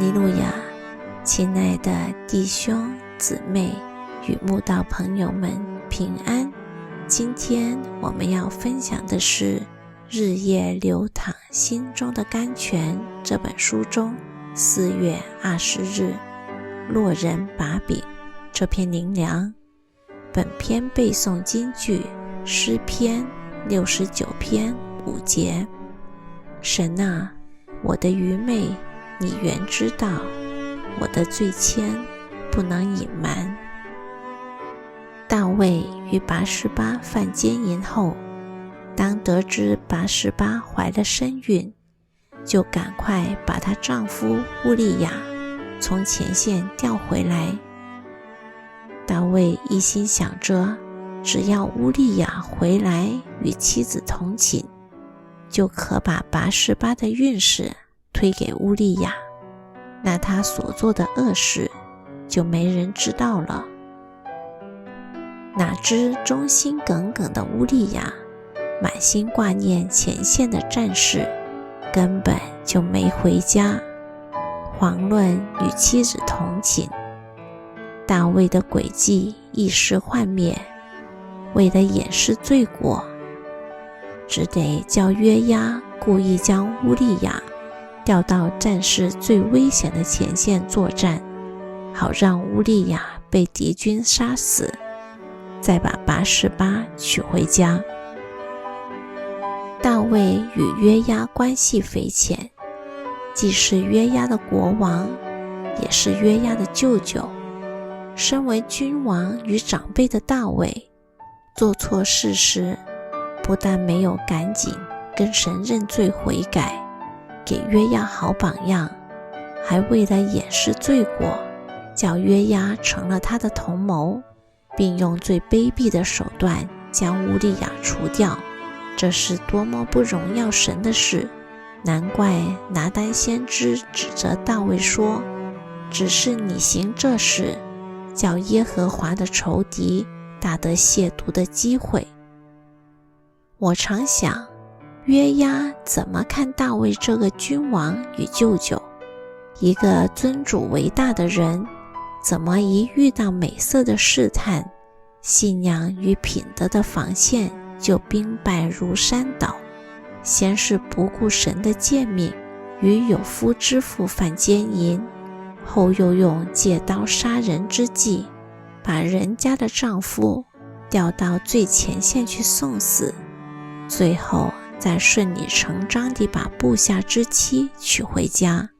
利路亚！亲爱的弟兄姊妹与慕道朋友们平安。今天我们要分享的是《日夜流淌心中的甘泉》这本书中4月20日落人把柄这篇灵粮。本篇背诵金句诗篇69篇5节。神啊，我的愚昧你原知道，我的罪愆不能隐瞒。大卫与拔示巴犯奸淫后，当得知拔示巴怀了身孕，就赶快把她丈夫乌利亚从前线调回来。大卫一心想着，只要乌利亚回来与妻子同寝，就可把拔示巴的孕事推给乌利亚，那他所做的恶事就没人知道了。哪知忠心耿耿的乌利亚满心挂念前线的战士，根本就没回家，遑论与妻子同寝。大卫的诡计一时幻灭，为了掩饰罪过，只得叫约押故意将乌利亚调到战事最危险的前线作战，好让乌利亚被敌军杀死，再把拔示巴娶回家。大卫与约押关系匪浅，既是约押的国王，也是约押的舅舅。身为君王与长辈的大卫，做错事时，不但没有赶紧跟神认罪悔改，给约押好榜样，还为了掩饰罪过，叫约押成了他的同谋，并用最卑鄙的手段将乌利亚除掉。这是多么不荣耀神的事！难怪拿单先知指责大卫说，只是你行这事，叫耶和华的仇敌大得亵渎的机会。我常想，约押怎么看大卫这个君王与舅舅？一个尊主为大的人，怎么一遇到美色的试探，信仰与品德的防线就兵败如山倒？先是不顾神的诫命，与有夫之妇犯奸淫，后又用借刀杀人之计，把人家的丈夫调到最前线去送死，最后再顺理成章地把部下之妻娶回家。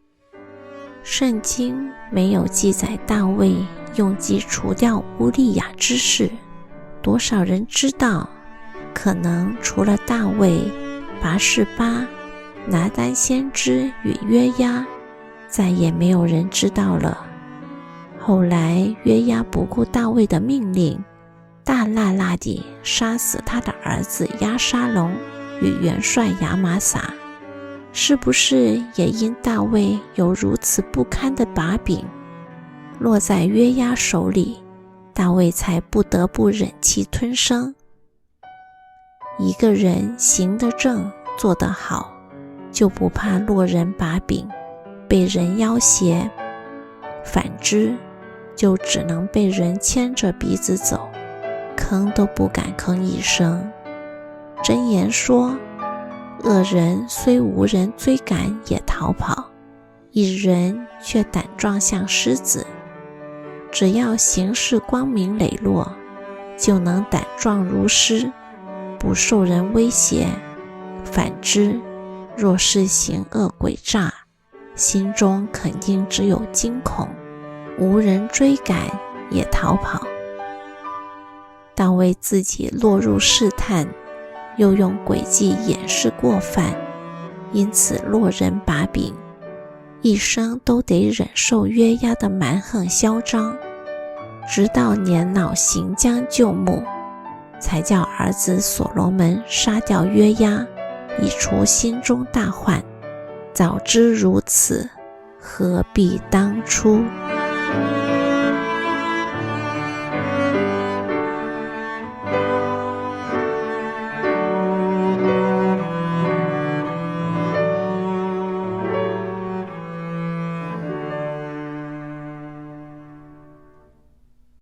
圣经没有记载大卫用计除掉乌利亚之事，多少人知道？可能除了大卫、拔示巴、拿单先知与约押，再也没有人知道了。后来约押不顾大卫的命令，大辣辣地杀死他的儿子押沙龙与元帅亚玛撒，是不是也因大卫有如此不堪的把柄落在约押手里，大卫才不得不忍气吞声？一个人行得正，做得好，就不怕落人把柄，被人要挟；反之，就只能被人牵着鼻子走，吭都不敢吭一声。箴言说，恶人虽无人追赶也逃跑，一人却胆壮像狮子。只要行事光明磊落，就能胆壮如狮，不受人威胁。反之，若是行恶诡诈，心中肯定只有惊恐，无人追赶也逃跑。大卫自己落入试探，又用诡计掩饰过犯，因此落人把柄，一生都得忍受约押的蛮横嚣张，直到年老行将就木，才叫儿子所罗门杀掉约押，以除心中大患。早知如此，何必当初？